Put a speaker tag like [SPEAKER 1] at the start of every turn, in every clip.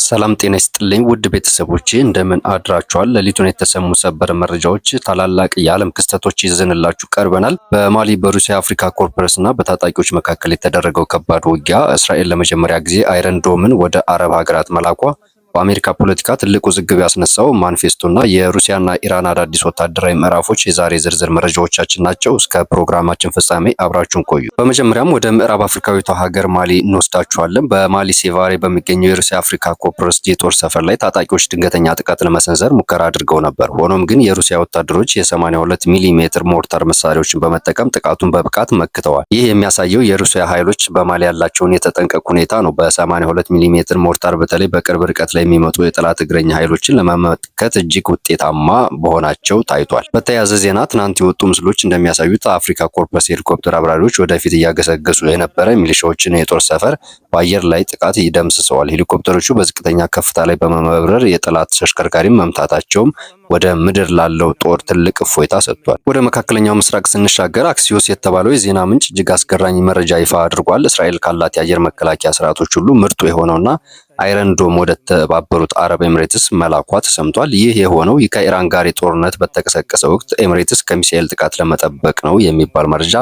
[SPEAKER 1] ሰላም ጤና ይስጥልኝ ውድ ቤተሰቦቼ እንደምን አድራችኋል? ሌሊቱን የተሰሙ ሰበር መረጃዎች ታላላቅ የዓለም ክስተቶች ይዘንላችሁ ቀርበናል። በማሊ በሩሲያ አፍሪካ ኮርፖሬስ እና በታጣቂዎች መካከል የተደረገው ከባድ ውጊያ እስራኤል ለመጀመሪያ ጊዜ አይረን ዶምን ወደ አረብ ሀገራት መላኳ፣ በአሜሪካ ፖለቲካ ትልቅ ውዝግብ ያስነሳው ማኒፌስቶና የሩሲያና ኢራን አዳዲስ ወታደራዊ ምዕራፎች የዛሬ ዝርዝር መረጃዎቻችን ናቸው። እስከ ፕሮግራማችን ፍጻሜ አብራችሁን ቆዩ። በመጀመሪያም ወደ ምዕራብ አፍሪካዊቷ ሀገር ማሊ እንወስዳችኋለን። በማሊ ሴቫሬ በሚገኘው የሩሲያ አፍሪካ ኮርፖሬስ የጦር ሰፈር ላይ ታጣቂዎች ድንገተኛ ጥቃት ለመሰንዘር ሙከራ አድርገው ነበር። ሆኖም ግን የሩሲያ ወታደሮች የ82 ሚሜ ሞርታር መሳሪያዎችን በመጠቀም ጥቃቱን በብቃት መክተዋል። ይህ የሚያሳየው የሩሲያ ኃይሎች በማሊ ያላቸውን የተጠንቀቅ ሁኔታ ነው። በ82 ሚሜ ሞርታር በተለይ በቅርብ ርቀት የሚመጡ የጠላት እግረኛ ኃይሎችን ለመመከት እጅግ ውጤታማ መሆናቸው ታይቷል። በተያያዘ ዜና ትናንት የወጡ ምስሎች እንደሚያሳዩት አፍሪካ ኮርፖሬስ ሄሊኮፕተር አብራሪዎች ወደፊት እያገሰገሱ የነበረ ሚሊሻዎችን የጦር ሰፈር በአየር ላይ ጥቃት ይደምስሰዋል። ሄሊኮፕተሮቹ በዝቅተኛ ከፍታ ላይ በመብረር የጠላት ተሽከርካሪም መምታታቸውም ወደ ምድር ላለው ጦር ትልቅ እፎይታ ሰጥቷል። ወደ መካከለኛው ምስራቅ ስንሻገር አክሲዮስ የተባለው የዜና ምንጭ እጅግ አስገራሚ መረጃ ይፋ አድርጓል። እስራኤል ካላት የአየር መከላከያ ስርዓቶች ሁሉ ምርጡ የሆነውና አይረን ዶም ወደ ተባበሩት አረብ ኤምሬትስ መላኳ ተሰምቷል። ይህ የሆነው ከኢራን ጋር ጦርነት በተቀሰቀሰ ወቅት ኤምሬትስ ከሚሳኤል ጥቃት ለመጠበቅ ነው የሚባል መረጃ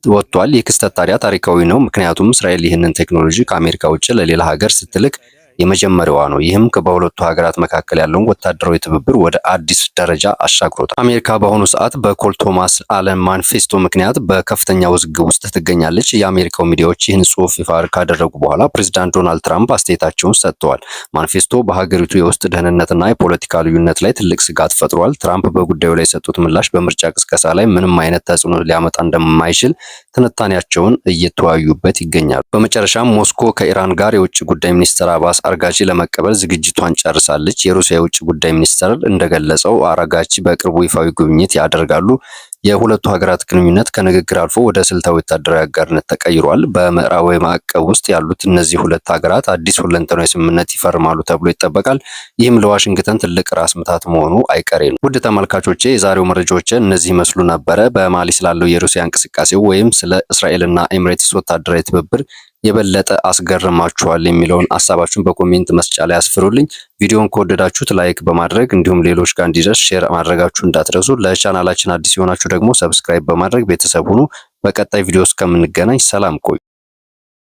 [SPEAKER 1] ወጥቷል። ይህ ክስተት ታዲያ ታሪካዊ ነው፣ ምክንያቱም እስራኤል ይህንን ቴክኖሎጂ ከአሜሪካ ውጭ ለሌላ ሀገር ስትልክ የመጀመሪያዋ ነው። ይህም በሁለቱ ሀገራት መካከል ያለውን ወታደራዊ ትብብር ወደ አዲስ ደረጃ አሻግሮታል። አሜሪካ በአሁኑ ሰዓት በኮል ቶማስ አለን ማኒፌስቶ ምክንያት በከፍተኛ ውዝግብ ውስጥ ትገኛለች። የአሜሪካው ሚዲያዎች ይህን ጽሑፍ ይፋ ካደረጉ በኋላ ፕሬዚዳንት ዶናልድ ትራምፕ አስተያየታቸውን ሰጥተዋል። ማኒፌስቶ በሀገሪቱ የውስጥ ደህንነትና የፖለቲካ ልዩነት ላይ ትልቅ ስጋት ፈጥሯል። ትራምፕ በጉዳዩ ላይ የሰጡት ምላሽ በምርጫ ቅስቀሳ ላይ ምንም አይነት ተጽዕኖ ሊያመጣ እንደማይችል ትንታኔያቸውን እየተወያዩበት ይገኛሉ። በመጨረሻም ሞስኮ ከኢራን ጋር የውጭ ጉዳይ ሚኒስትር አባስ አራጋቺ ለመቀበል ዝግጅቷን ጨርሳለች። የሩሲያ የውጭ ጉዳይ ሚኒስትር እንደገለጸው አራጋቺ በቅርቡ ይፋዊ ጉብኝት ያደርጋሉ። የሁለቱ ሀገራት ግንኙነት ከንግግር አልፎ ወደ ስልታዊ ወታደራዊ አጋርነት ተቀይሯል። በምዕራባዊ ማዕቀብ ውስጥ ያሉት እነዚህ ሁለት ሀገራት አዲስ ሁለንተናዊ ስምምነት ይፈርማሉ ተብሎ ይጠበቃል። ይህም ለዋሽንግተን ትልቅ ራስ ምታት መሆኑ አይቀሬ ነው። ውድ ተመልካቾቼ የዛሬው መረጃዎች እነዚህ መስሉ ነበረ። በማሊ ስላለው የሩሲያ እንቅስቃሴ ወይም ስለ እስራኤልና ኤምሬትስ ወታደራዊ ትብብር የበለጠ አስገርማችኋል የሚለውን ሐሳባችሁን በኮሜንት መስጫ ላይ አስፍሩልኝ። ቪዲዮውን ከወደዳችሁት ላይክ በማድረግ እንዲሁም ሌሎች ጋር እንዲደርስ ሼር ማድረጋችሁ እንዳትረሱ። ለቻናላችን አዲስ የሆናችሁ ደግሞ ሰብስክራይብ በማድረግ ቤተሰብ ሁኑ። በቀጣይ ቪዲዮ እስከምንገናኝ ሰላም ቆዩ።